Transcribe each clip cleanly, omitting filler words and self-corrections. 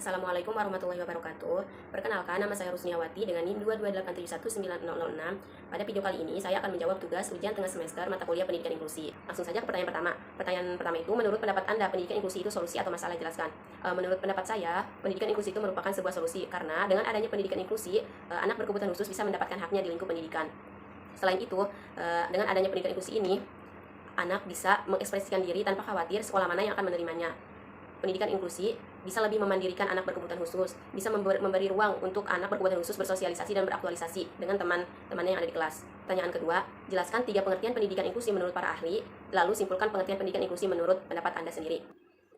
Assalamualaikum warahmatullahi wabarakatuh. Perkenalkan, nama saya Rusniawati dengan NIM 228719006. Pada video kali ini, saya akan menjawab tugas ujian tengah semester mata kuliah pendidikan inklusi. Langsung saja ke pertanyaan pertama. Pertanyaan pertama itu, menurut pendapat Anda, pendidikan inklusi itu solusi atau masalah? Jelaskan. Menurut pendapat saya, pendidikan inklusi itu merupakan sebuah solusi, karena dengan adanya pendidikan inklusi, anak berkebutuhan khusus bisa mendapatkan haknya di lingkup pendidikan. Selain itu, dengan adanya pendidikan inklusi ini, anak bisa mengekspresikan diri tanpa khawatir sekolah mana yang akan menerimanya. Pendidikan inklusi bisa lebih memandirikan anak berkebutuhan khusus, bisa memberi ruang untuk anak berkebutuhan khusus bersosialisasi dan beraktualisasi dengan teman-temannya yang ada di kelas. Pertanyaan kedua, jelaskan 3 pengertian pendidikan inklusi menurut para ahli, lalu simpulkan pengertian pendidikan inklusi menurut pendapat Anda sendiri.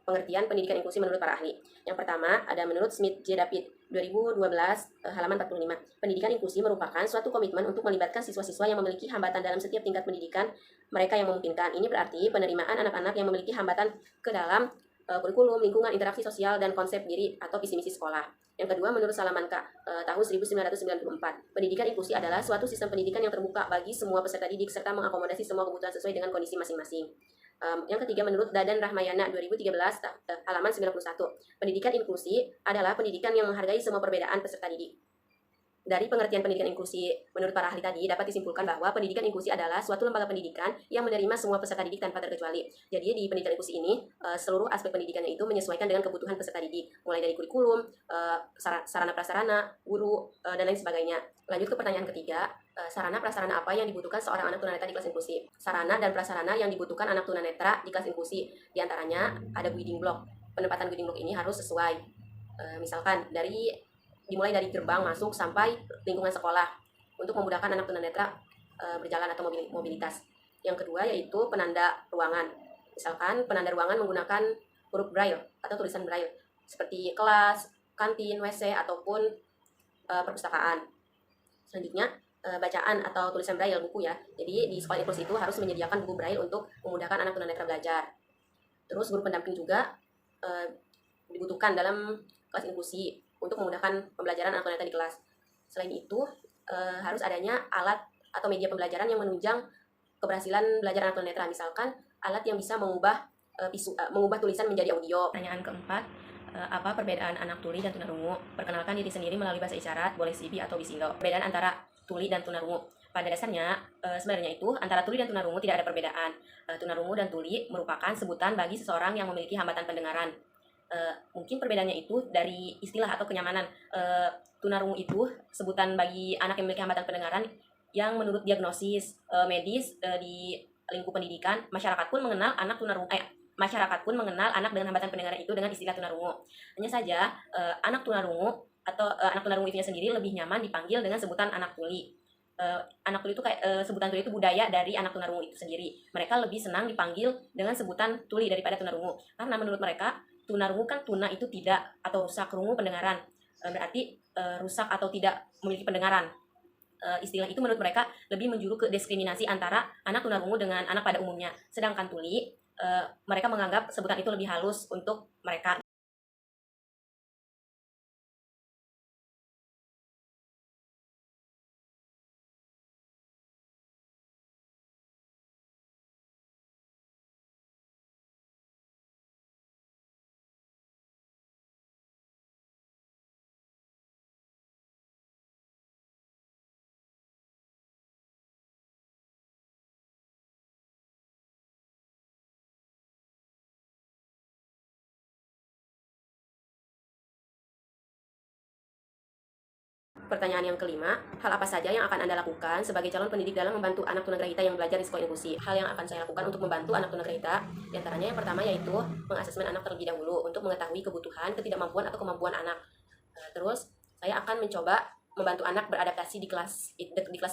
Pengertian pendidikan inklusi menurut para ahli. Yang pertama, ada menurut Smith J. David, 2012, halaman 45. Pendidikan inklusi merupakan suatu komitmen untuk melibatkan siswa-siswa yang memiliki hambatan dalam setiap tingkat pendidikan mereka yang memungkinkan. Ini berarti penerimaan anak-anak yang memiliki hambatan ke dalam kurikulum, lingkungan, interaksi sosial, dan konsep diri atau visi misi sekolah. Yang kedua, menurut Salamanca, tahun 1994, pendidikan inklusi adalah suatu sistem pendidikan yang terbuka bagi semua peserta didik serta mengakomodasi semua kebutuhan sesuai dengan kondisi masing-masing. Yang ketiga, menurut Dadan Rahmayana, 2013, halaman 91, pendidikan inklusi adalah pendidikan yang menghargai semua perbedaan peserta didik. Dari pengertian pendidikan inklusi menurut para ahli tadi, dapat disimpulkan bahwa pendidikan inklusi adalah suatu lembaga pendidikan yang menerima semua peserta didik tanpa terkecuali. Jadi di pendidikan inklusi ini, seluruh aspek pendidikannya itu menyesuaikan dengan kebutuhan peserta didik, mulai dari kurikulum, sarana-prasarana, guru, dan lain sebagainya. Lanjut ke pertanyaan ketiga, sarana-prasarana apa yang dibutuhkan seorang anak tunanetra di kelas inklusi? Sarana dan prasarana yang dibutuhkan anak tunanetra di kelas inklusi, diantaranya ada building block. Penempatan building block ini harus sesuai. Misalkan dimulai dari gerbang masuk sampai lingkungan sekolah untuk memudahkan anak tunanetra berjalan atau mobilitas. Yang kedua yaitu penanda ruangan. Misalkan penanda ruangan menggunakan huruf braille atau tulisan braille seperti kelas, kantin, WC ataupun perpustakaan. Selanjutnya bacaan atau tulisan braille buku ya. Jadi di sekolah inklusi itu harus menyediakan buku braille untuk memudahkan anak tunanetra belajar. Terus guru pendamping juga dibutuhkan dalam kelas inklusi untuk memudahkan pembelajaran anak tunanetra di kelas. Selain itu, harus adanya alat atau media pembelajaran yang menunjang keberhasilan belajar anak tunanetra. Misalkan alat yang bisa mengubah tulisan menjadi audio. Pertanyaan keempat, apa perbedaan anak tuli dan tunarungu? Perkenalkan diri sendiri melalui bahasa isyarat, boleh CV atau Bisindo. Perbedaan antara tuli dan tunarungu. Pada dasarnya, sebenarnya itu antara tuli dan tunarungu tidak ada perbedaan. Tunarungu dan tuli merupakan sebutan bagi seseorang yang memiliki hambatan pendengaran. Mungkin perbedaannya itu dari istilah atau kenyamanan. Tunarungu itu sebutan bagi anak yang memiliki hambatan pendengaran yang menurut diagnosis medis di lingkup pendidikan, masyarakat pun mengenal anak dengan hambatan pendengaran itu dengan istilah tunarungu. Hanya saja anak tunarungu atau anak tunarungu itu sendiri lebih nyaman dipanggil dengan sebutan anak tuli. Anak tuli itu sebutan tuli itu budaya dari anak tunarungu itu sendiri. Mereka lebih senang dipanggil dengan sebutan tuli daripada tunarungu karena menurut mereka tunarungu kan tuna itu tidak atau rusak, rungu pendengaran, berarti rusak atau tidak memiliki pendengaran. Istilah itu menurut mereka lebih menjuru ke diskriminasi antara anak tunarungu dengan anak pada umumnya. Sedangkan tuli, mereka menganggap sebutan itu lebih halus untuk mereka. Pertanyaan yang kelima, hal apa saja yang akan Anda lakukan sebagai calon pendidik dalam membantu anak tunagrahita yang belajar di sekolah inklusi? Hal yang akan saya lakukan untuk membantu anak tunagrahita, diantaranya yang pertama yaitu mengasesmen anak terlebih dahulu untuk mengetahui kebutuhan, ketidakmampuan atau kemampuan anak. Terus, saya akan mencoba membantu anak beradaptasi di kelas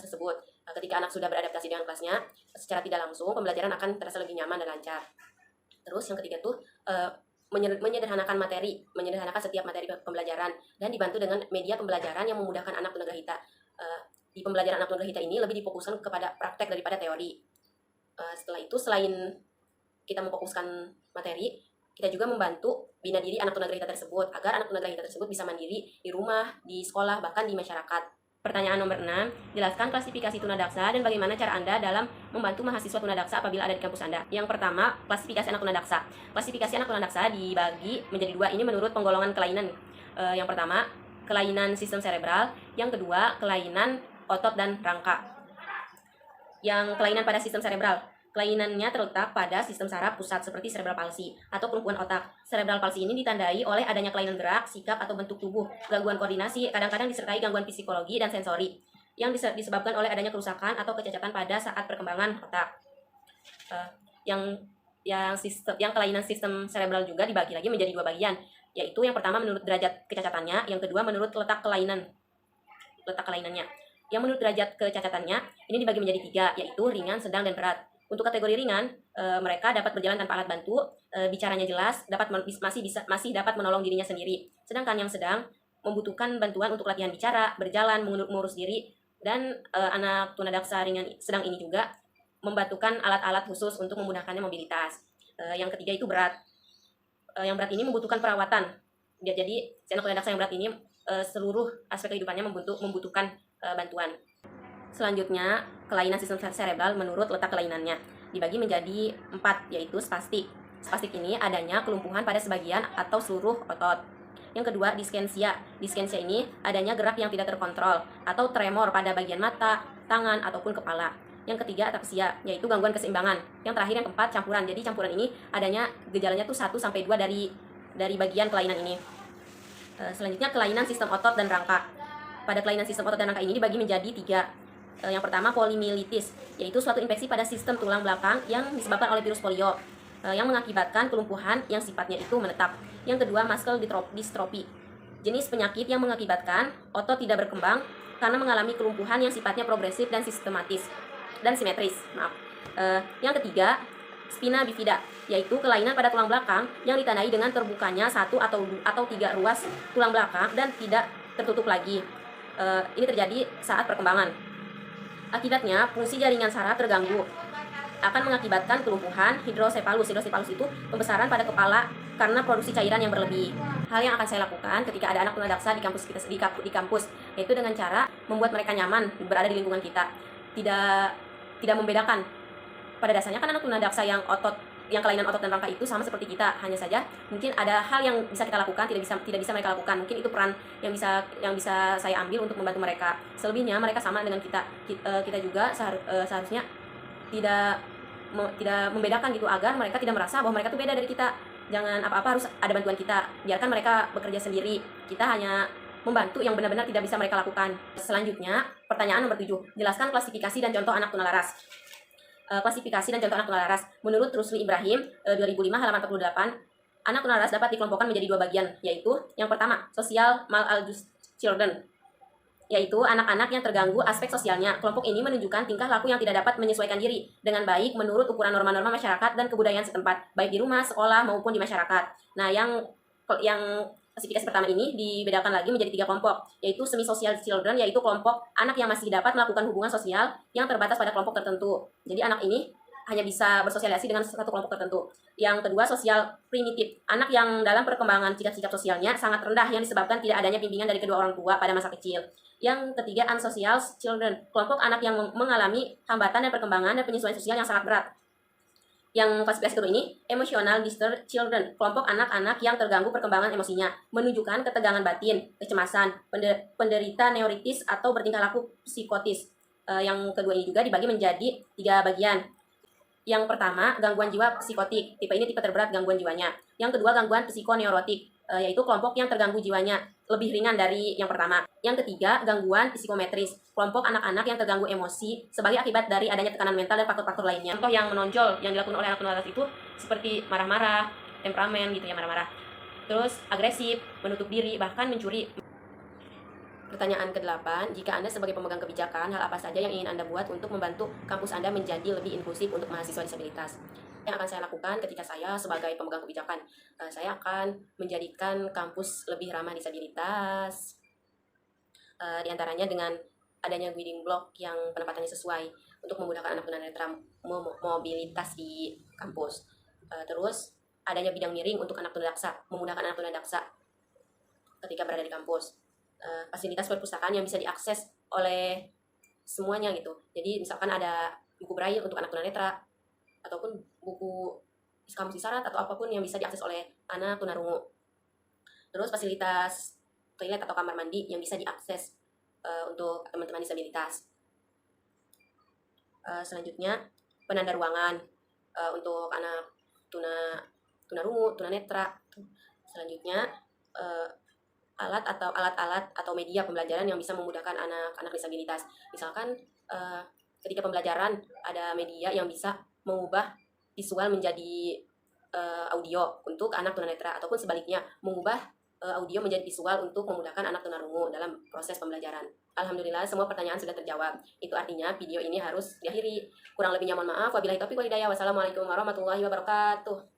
tersebut. Ketika anak sudah beradaptasi dengan kelasnya, secara tidak langsung pembelajaran akan terasa lebih nyaman dan lancar. Terus yang ketiga tuh menyederhanakan setiap materi pembelajaran dan dibantu dengan media pembelajaran yang memudahkan anak tunagrahita. Di pembelajaran anak tunagrahita ini lebih difokuskan kepada praktek daripada teori. Setelah itu, selain kita memfokuskan materi, kita juga membantu bina diri anak tunagrahita tersebut agar anak tunagrahita tersebut bisa mandiri di rumah, di sekolah, bahkan di masyarakat. Pertanyaan nomor 6, jelaskan klasifikasi tunadaksa dan bagaimana cara Anda dalam membantu mahasiswa tunadaksa apabila ada di kampus Anda. Yang pertama, klasifikasi anak tunadaksa. Klasifikasi anak tunadaksa dibagi menjadi 2, ini menurut penggolongan kelainan. Yang pertama, kelainan sistem serebral. Yang kedua, kelainan otot dan rangka. Yang kelainan pada sistem serebral, kelainannya terletak pada sistem saraf pusat seperti cerebral palsy atau kelumpuhan otak. Cerebral palsy ini ditandai oleh adanya kelainan gerak, sikap atau bentuk tubuh, gangguan koordinasi, kadang-kadang disertai gangguan psikologi dan sensori yang disebabkan oleh adanya kerusakan atau kecacatan pada saat perkembangan otak. Yang kelainan sistem serebral juga dibagi lagi menjadi dua bagian, yaitu yang pertama menurut derajat kecacatannya, yang kedua menurut letak kelainannya. Yang menurut derajat kecacatannya ini dibagi menjadi tiga, yaitu ringan, sedang, dan berat. Untuk kategori ringan, mereka dapat berjalan tanpa alat bantu, bicaranya jelas, masih dapat menolong dirinya sendiri. Sedangkan yang sedang membutuhkan bantuan untuk latihan bicara, berjalan, mengurus diri, dan anak tunadaksa ringan sedang ini juga membutuhkan alat-alat khusus untuk memudahkannya mobilitas. Yang ketiga itu berat. Yang berat ini membutuhkan perawatan. Jadi anak tunadaksa yang berat ini seluruh aspek kehidupannya membutuhkan bantuan. Selanjutnya, kelainan sistem serebral menurut letak kelainannya dibagi menjadi 4, yaitu spastik. Spastik ini adanya kelumpuhan pada sebagian atau seluruh otot. Yang kedua, diskensia. Diskensia ini adanya gerak yang tidak terkontrol atau tremor pada bagian mata, tangan, ataupun kepala. Yang ketiga, atapsia, yaitu gangguan keseimbangan. Yang terakhir, yang keempat, campuran. Jadi campuran ini adanya gejalanya tuh 1-2 dari bagian kelainan ini. Selanjutnya, kelainan sistem otot dan rangka. Pada kelainan sistem otot dan rangka ini dibagi menjadi 3. Yang pertama, poliomyelitis, yaitu suatu infeksi pada sistem tulang belakang yang disebabkan oleh virus polio, yang mengakibatkan kelumpuhan yang sifatnya itu menetap. Yang kedua, muscle dystrophy, jenis penyakit yang mengakibatkan otot tidak berkembang karena mengalami kelumpuhan yang sifatnya progresif dan simetris. Yang ketiga, spina bifida, yaitu kelainan pada tulang belakang yang ditandai dengan terbukanya 1 atau 3 ruas tulang belakang dan tidak tertutup lagi. Ini terjadi saat perkembangan. Akibatnya, fungsi jaringan saraf terganggu, akan mengakibatkan kelumpuhan hidrosefalus. Hidrosefalus itu pembesaran pada kepala karena produksi cairan yang berlebih. Hal yang akan saya lakukan ketika ada anak tunadaksa di kampus, yaitu dengan cara membuat mereka nyaman berada di lingkungan kita. Tidak membedakan. Pada dasarnya kan anak tunadaksa yang kelainan otot dan rangka itu sama seperti kita, hanya saja mungkin ada hal yang bisa kita lakukan tidak bisa mereka lakukan. Mungkin itu peran yang bisa saya ambil untuk membantu mereka. Selebihnya mereka sama dengan kita. Kita juga seharusnya tidak membedakan gitu, agar mereka tidak merasa bahwa mereka tuh beda dari kita. Jangan apa-apa harus ada bantuan kita. Biarkan mereka bekerja sendiri. Kita hanya membantu yang benar-benar tidak bisa mereka lakukan. Selanjutnya, pertanyaan nomor 7. Jelaskan klasifikasi dan contoh anak tunalaras. Klasifikasi dan contoh anak tunalaras. Menurut Rusli Ibrahim, 2005 halaman 48, anak tunalaras dapat dikelompokkan menjadi 2 bagian, yaitu yang pertama, social maladjust children, yaitu anak-anak yang terganggu aspek sosialnya. Kelompok ini menunjukkan tingkah laku yang tidak dapat menyesuaikan diri dengan baik menurut ukuran norma-norma masyarakat dan kebudayaan setempat, baik di rumah, sekolah, maupun di masyarakat. Nah, yang klasifikasi pertama ini dibedakan lagi menjadi 3 kelompok, yaitu semi-social children, yaitu kelompok anak yang masih dapat melakukan hubungan sosial yang terbatas pada kelompok tertentu. Jadi anak ini hanya bisa bersosialisasi dengan satu kelompok tertentu. Yang kedua, sosial primitif, anak yang dalam perkembangan sikap-sikap sosialnya sangat rendah yang disebabkan tidak adanya bimbingan dari kedua orang tua pada masa kecil. Yang ketiga, unsocial children, kelompok anak yang mengalami hambatan dan perkembangan dan penyesuaian sosial yang sangat berat. Yang klasifikasi kedua ini, emotional disturbed children, kelompok anak-anak yang terganggu perkembangan emosinya, menunjukkan ketegangan batin, kecemasan, penderita neuritis atau bertingkah laku psikotis. Yang kedua ini juga dibagi menjadi 3 bagian. Yang pertama, gangguan jiwa psikotik, tipe ini tipe terberat gangguan jiwanya. Yang kedua, gangguan psikoneurotik, yaitu kelompok yang terganggu jiwanya, lebih ringan dari yang pertama. Yang ketiga, gangguan psikometris, kelompok anak-anak yang terganggu emosi sebagai akibat dari adanya tekanan mental dan faktor-faktor lainnya. Contoh yang menonjol yang dilakukan oleh anak tunalaras itu seperti marah-marah, temperamen gitu ya, marah-marah. Terus agresif, menutup diri, bahkan mencuri. Pertanyaan ke-8, jika Anda sebagai pemegang kebijakan, hal apa saja yang ingin Anda buat untuk membantu kampus Anda menjadi lebih inklusif untuk mahasiswa disabilitas? Yang akan saya lakukan ketika saya sebagai pemegang kebijakan, saya akan menjadikan kampus lebih ramah disabilitas, di antaranya dengan adanya guiding block yang penempatannya sesuai untuk memudahkan anak tunanetra mobilitas di kampus. Terus adanya bidang miring untuk anak tunadaksa, memudahkan anak tunadaksa ketika berada di kampus. Fasilitas perpustakaan yang bisa diakses oleh semuanya gitu. Jadi misalkan ada buku braille untuk anak tunanetra ataupun buku kamus isyarat atau apapun yang bisa diakses oleh anak tunarungu. Terus fasilitas toilet atau kamar mandi yang bisa diakses untuk teman-teman disabilitas. Selanjutnya penanda ruangan untuk anak tunarungu, tunanetra. Selanjutnya alat-alat atau media pembelajaran yang bisa memudahkan anak-anak disabilitas. Misalkan ketika pembelajaran ada media yang bisa mengubah visual menjadi audio untuk anak tunanetra, ataupun sebaliknya mengubah audio menjadi visual untuk memudahkan anak tunarungu dalam proses pembelajaran. Alhamdulillah semua pertanyaan sudah terjawab. Itu artinya video ini harus diakhiri. Kurang lebihnya mohon maaf. Wabillahi taufiq wal hidayah. Wassalamualaikum warahmatullahi wabarakatuh.